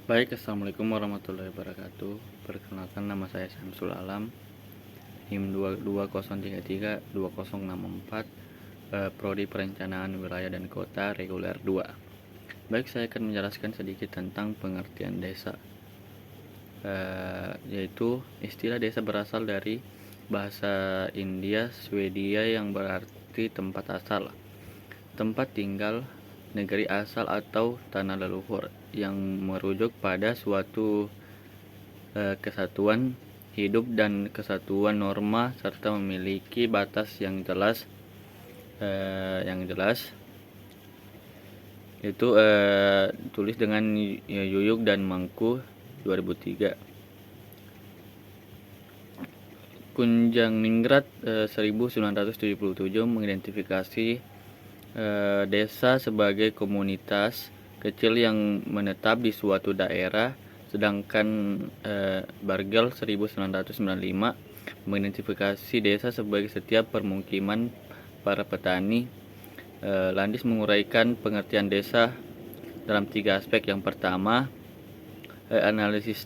Baik, assalamualaikum warahmatullahi wabarakatuh. Perkenalkan, nama saya Syamsul Alam, NIM 22033264, Prodi Perencanaan Wilayah dan Kota Reguler 2. Baik, saya akan menjelaskan sedikit tentang pengertian desa. Yaitu istilah desa berasal dari bahasa India Swedia yang berarti tempat asal, tempat tinggal, negeri asal atau tanah leluhur, yang merujuk pada suatu kesatuan hidup dan kesatuan norma serta memiliki batas yang jelas. Itu tulis dengan Yuyuk dan Mangku 2003. Kunjangningrat 1977 mengidentifikasi desa sebagai komunitas kecil yang menetap di suatu daerah, sedangkan Bargel 1995 mengidentifikasi desa sebagai setiap permukiman para petani. Landis menguraikan pengertian desa dalam 3 aspek. Yang pertama, analisis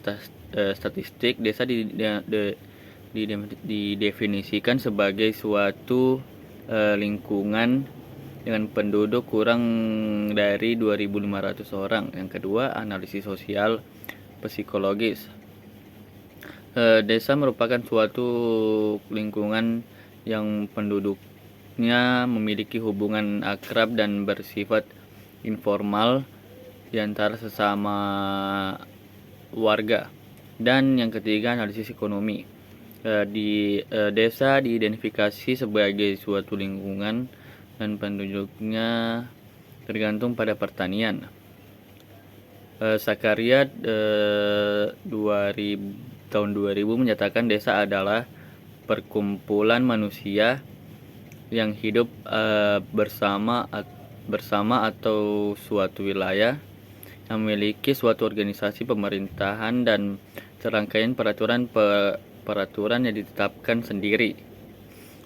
statistik. Desa didefinisikan sebagai suatu lingkungan dengan penduduk kurang dari 2.500 orang. Yang kedua, analisis sosial psikologis. Desa merupakan suatu lingkungan yang penduduknya memiliki hubungan akrab dan bersifat informal di antara sesama warga. Dan yang ketiga, analisis ekonomi. Desa diidentifikasi sebagai suatu lingkungan dan penduduknya tergantung pada pertanian. Sakarya tahun 2000 menyatakan desa adalah perkumpulan manusia yang hidup bersama atau suatu wilayah yang memiliki suatu organisasi pemerintahan dan serangkaian peraturan yang ditetapkan sendiri,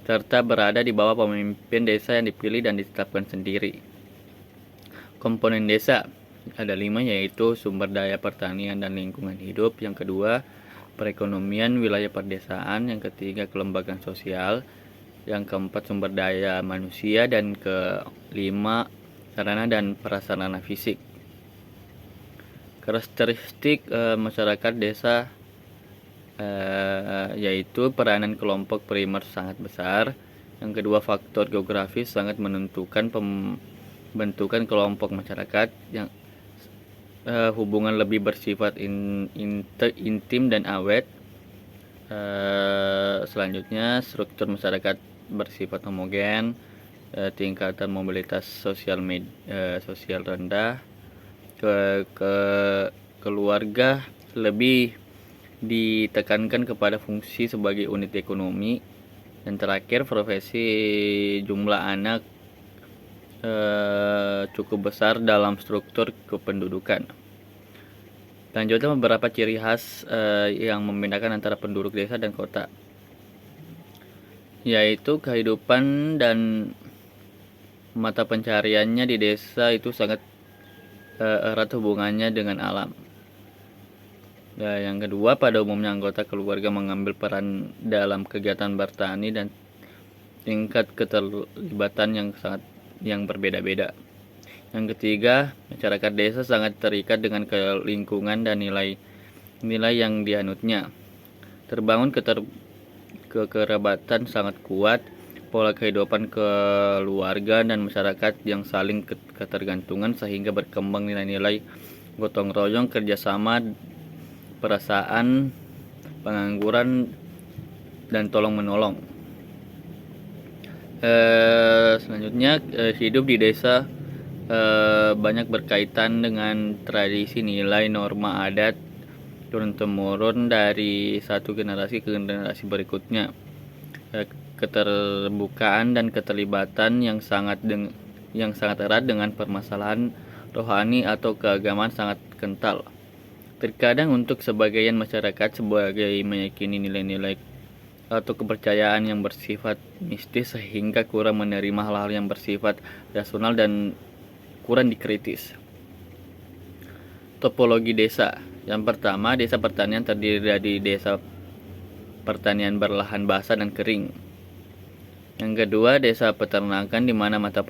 serta berada di bawah pemimpin desa yang dipilih dan ditetapkan sendiri. Komponen desa ada 5, yaitu sumber daya pertanian dan lingkungan hidup. Yang kedua, perekonomian wilayah perdesaan. Yang ketiga, kelembagaan sosial. Yang keempat, sumber daya manusia. Dan kelima, sarana dan prasarana fisik. Karakteristik masyarakat desa yaitu peranan kelompok primer sangat besar. Yang kedua, faktor geografis sangat menentukan pembentukan kelompok masyarakat. Yang hubungan lebih bersifat intim dan awet. Selanjutnya, struktur masyarakat bersifat homogen. Tingkatan mobilitas sosial rendah. Keluarga lebih ditekankan kepada fungsi sebagai unit ekonomi. Dan terakhir, profesi jumlah anak cukup besar dalam struktur kependudukan. Selanjutnya, beberapa ciri khas yang membedakan antara penduduk desa dan kota, yaitu kehidupan dan mata pencariannya di desa itu sangat erat hubungannya dengan alam. Yang kedua, pada umumnya anggota keluarga mengambil peran dalam kegiatan bertani dan tingkat keterlibatan yang berbeda-beda. Yang ketiga, masyarakat desa sangat terikat dengan lingkungan dan nilai yang dianutnya. Terbangun kekerabatan sangat kuat, pola kehidupan keluarga dan masyarakat yang saling ketergantungan sehingga berkembang nilai-nilai gotong royong, kerjasama, perasaan, pengangguran, dan tolong menolong. Selanjutnya, hidup di desa banyak berkaitan dengan tradisi, nilai, norma, adat turun-temurun dari satu generasi ke generasi berikutnya. Keterbukaan dan keterlibatan yang sangat erat dengan permasalahan rohani atau keagamaan sangat kental. Terkadang untuk sebagian masyarakat sebagai meyakini nilai-nilai atau kepercayaan yang bersifat mistis sehingga kurang menerima hal-hal yang bersifat rasional dan kurang dikritis. Topologi desa. Yang pertama, desa pertanian terdiri dari desa pertanian berlahan basah dan kering. Yang kedua, desa peternakan di mana mata